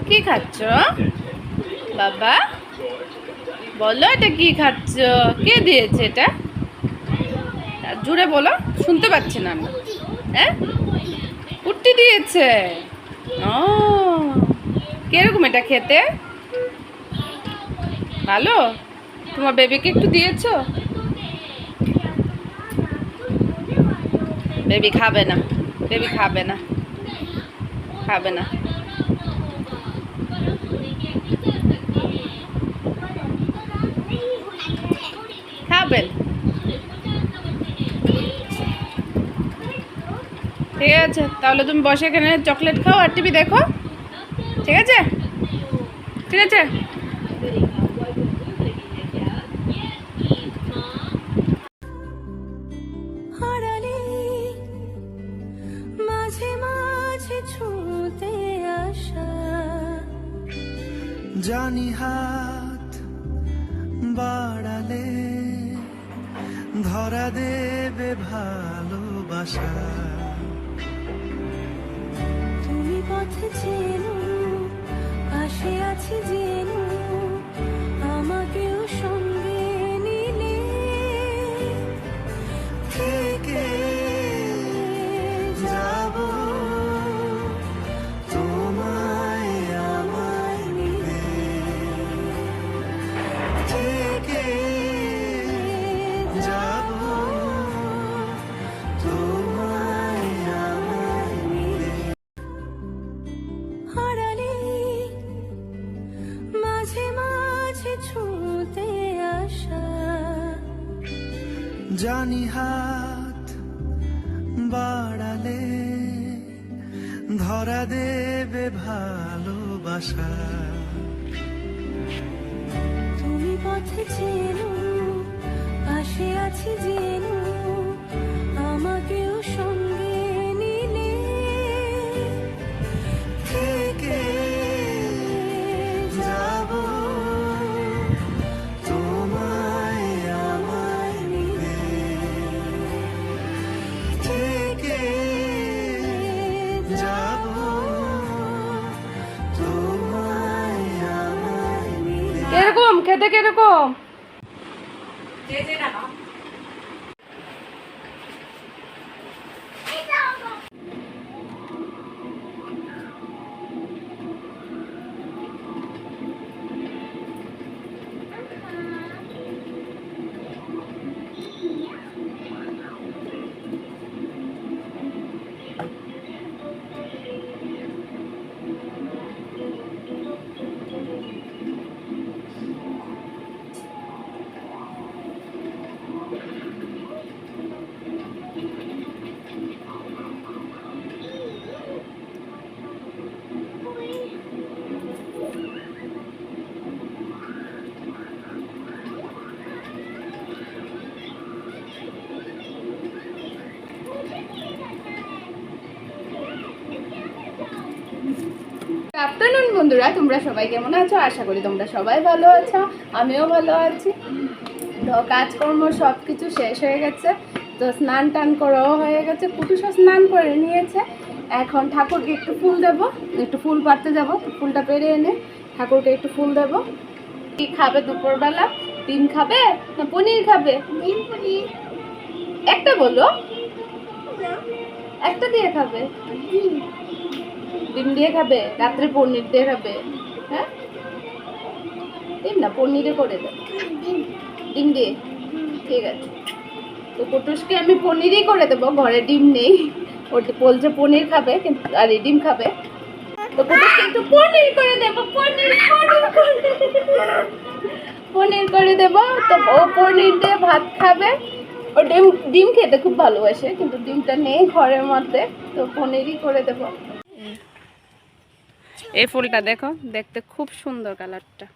কি খাচ্ছ বাবা? বলো এটা কি খাচ্ছ? কে দিয়েছে এটা? জুড়ে বলো, শুনতে পাচ্ছি না আমরা। হ্যাঁ, কুট্টি দিয়েছে। ও, কিরকম এটা খেতে? ভালো? তোমার বেবিকে একটু দিয়েছো? বেবি খাবে না, বেবি খাবে না, খাবে না। খাবেন? ঠিক আছে, তাহলে তুমি বসে এখানে চকলেট খাও আর টিভি দেখো। ঠিক আছে, ঠিক আছে। মাঝে মাঝে ছুঁতে আসা, জানি হাত বাড়ালে ধরা দেবে ভালোবাসা। তুমি পথে চেনো, পাশে আছি জেনো, আমাকেও সঙ্গে নিলে থেকে যাব তোমায় আমার নিলে, থেকে যাব তোমায় আমার নিলে। হারালে মাঝে মাঝে ছুঁতে আসা, জানি হাত বাড়ালে ধরা দেবে ভালোবাসা। তুমি পথে চেনো, পাশে আছি জেনো, আমাকেও সঙ্গে নিলে থেকে যাব তোমায় আমার নিলে, থেকে যাব তোমায় আমার নিলে। কিরকম খেতে, কিরকম? আফটারনুন বন্ধুরা, তোমরা সবাই কেমন আছো? আশা করি তোমরা সবাই ভালো আছো, আমিও ভালো আছি। তো কাজকর্ম সব কিছু শেষ হয়ে গেছে, তো স্নান টান করাও হয়ে গেছে, কুটুসও স্নান করে নিয়েছে। এখন ঠাকুরকে একটু ফুল দেব, একটু ফুল পাড়তে যাব, ফুলটা পেরে এনে ঠাকুরকে একটু ফুল দেব। কি খাবে দুপুরবেলা? ডিম খাবে না পনির খাবে? ডিম পনির একটা বলো, একটা দিয়ে খাবে? ডিম দিয়ে খাবে, রাত্রে পনির দিয়ে খাবে? হ্যাঁ, ডিম না পনিরে করে দেব, ডিম দিয়ে। ঠিক আছে, তো কুটুসকে আমি পনিরই করে দেবো, ঘরে ডিম নেই। ওটা বলছে পনির খাবে, কিন্তু আর ডিম খাবে। তো কুটুসকে একটু পনির করে দেবো, পনির পনির করে দেবো। তো ও পনির দিয়ে ভাত খাবে। ও ডিম ডিম খেতে খুব ভালোবাসে, কিন্তু ডিমটা নেই ঘরের মধ্যে, তো পনিরই করে দেবো। এই ফুলটা দেখো, দেখতে খুব সুন্দর কালারটা।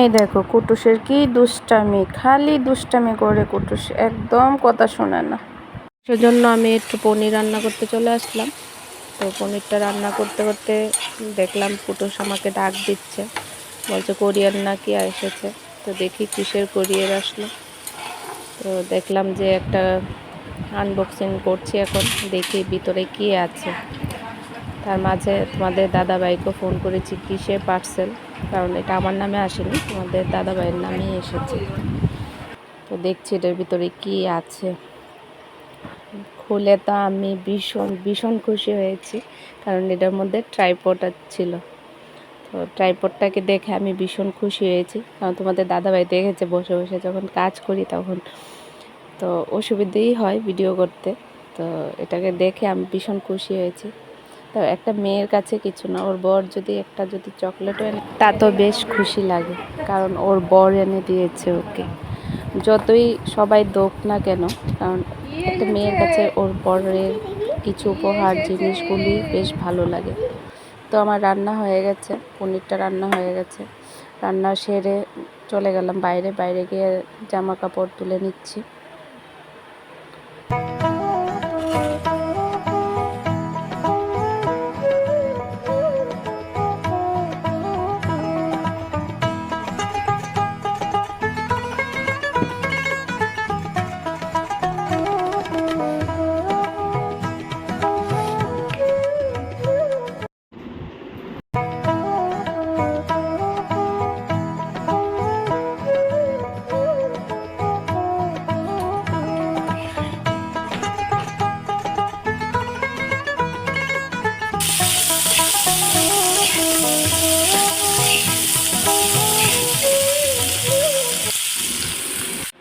এই দেখো কুটুসের কি দুষ্টামি, খালি দুষ্টামি করে কুটুস, একদম কথা শোনে না। সেজন্য আমি একটু পনির রান্না করতে চলে আসলাম। তো পনিরটা রান্না করতে করতে দেখলাম কুটুস আমাকে ডাক দিচ্ছে, বলছে কোরিয়ার নাকি এসেছে। তো দেখি কিসের কোরিয়ার আসলো। তো দেখলাম যে একটা আনবক্সিং করছি, এখন দেখি ভিতরে কি আছে। তার মাঝে তোমাদের দাদাভাইকে ফোন করেছি কিসের পার্সেল, কারণ এটা আমার নামে আসেনি, তোমাদের দাদাভাইয়ের নামেই এসেছে। তো দেখছি এটার ভিতরে কি আছে। খুলে তো আমি ভীষণ ভীষণ খুশি হয়েছি, কারণ এটার মধ্যে ট্রাইপড ছিল। তো ট্রাইপডটাকে দেখে আমি ভীষণ খুশি হয়েছি, কারণ তোমাদের দাদাভাই দেখেছে বসে বসে যখন কাজ করি তখন তো অসুবিধেই হয় ভিডিও করতে। তো এটাকে দেখে আমি ভীষণ খুশি হয়েছি। তো একটা মেয়ের কাছে কিছু না, ওর বর যদি চকলেটও এনে তা তো বেশ খুশি লাগে, কারণ ওর বর এনে দিয়েছে ওকে। যতই সবাই দোক না কেন, কারণ একটা মেয়ের কাছে ওর বরের কিছু উপহার জিনিসগুলি বেশ ভালো লাগে। তো আমার রান্না হয়ে গেছে, পনিরটা রান্না হয়ে গেছে। রান্না সেরে চলে গেলাম বাইরে, বাইরে গিয়ে জামা কাপড় তুলে নিচ্ছি।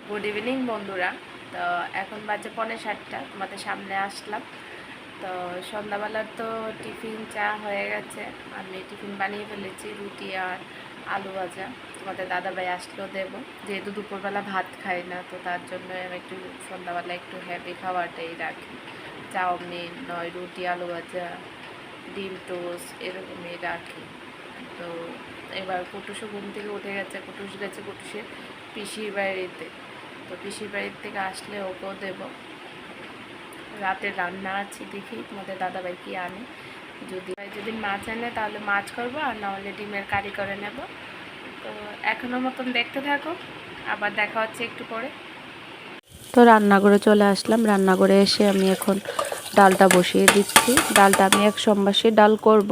গুড ইভিনিং বন্ধুরা। তো এখন বাজে 6:45, তোমাদের সামনে আসলাম। তো সন্ধ্যাবেলার তো টিফিন চা হয়ে গেছে, আমি টিফিন বানিয়ে ফেলেছি, রুটি আর আলু ভাজা। তোমাদের দাদাভাই আসলেও দেবো, যেহেতু দুপুরবেলা ভাত খাই না, তো তার জন্য আমি একটু সন্ধ্যাবেলা একটু হেভি খাওয়াটাই রাখি। চাউমিন নয়, রুটি আলু ভাজা, ডিম টোস্ট এরকমই রাখি। তো এবার কুটুসও ঘুম থেকে উঠে গেছে, কুটুস গেছে কুটুসের পিসির বাড়িতে। তো পিসির বাড়ির থেকে আসলে ওকেও দেব। রাতে রান্না আছে, দেখি তোমাদের দাদাভাই কি আনে। যদি মাছ আনে তাহলে মাছ করবো, আর নাহলে ডিমের কারি করে নেব। তো এখনো মতন দেখতে থাকো, আবার দেখা হচ্ছে একটু পরে। তো রান্নাঘরে চলে আসলাম, রান্নাঘরে এসে আমি এখন ডালটা বসিয়ে দিচ্ছি। ডালটা আমি 1 সম্বাসী ডাল করব,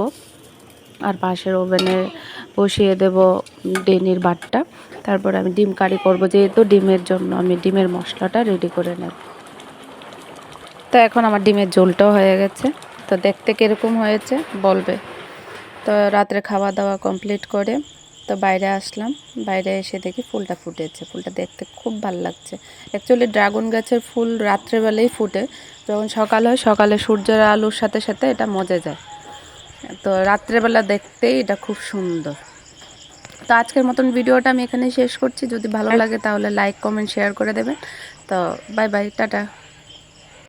আর পাশের ওভেনে বসিয়ে দেব ডেনির ভাতটা। তারপর আমি ডিম কারি করব, যেহেতু ডিমের জন্য আমি ডিমের মশলাটা রেডি করে নেব। তো এখন আমার ডিমের ঝোলটাও হয়ে গেছে, তো দেখতে কীরকম হয়েছে বলবে। তো রাত্রে খাওয়া দাওয়া কমপ্লিট করে তো বাইরে আসলাম, বাইরে এসে দেখি ফুলটা ফুটেছে। ফুলটা দেখতে খুব ভালো লাগছে। অ্যাকচুয়ালি ড্রাগন গাছের ফুল রাত্রেবেলাই ফুটে, যখন সকাল হয়, সকালে সূর্যের আলোর সাথে সাথে এটা মজে যায়। তো রাত্রেবেলা দেখতেই এটা খুব সুন্দর। তো আজকের মতন ভিডিওটা আমি এখানেই শেষ করছি। যদি ভালো লাগে তাহলে লাইক কমেন্ট শেয়ার করে দেবেন। তো বাই বাই, টাটা।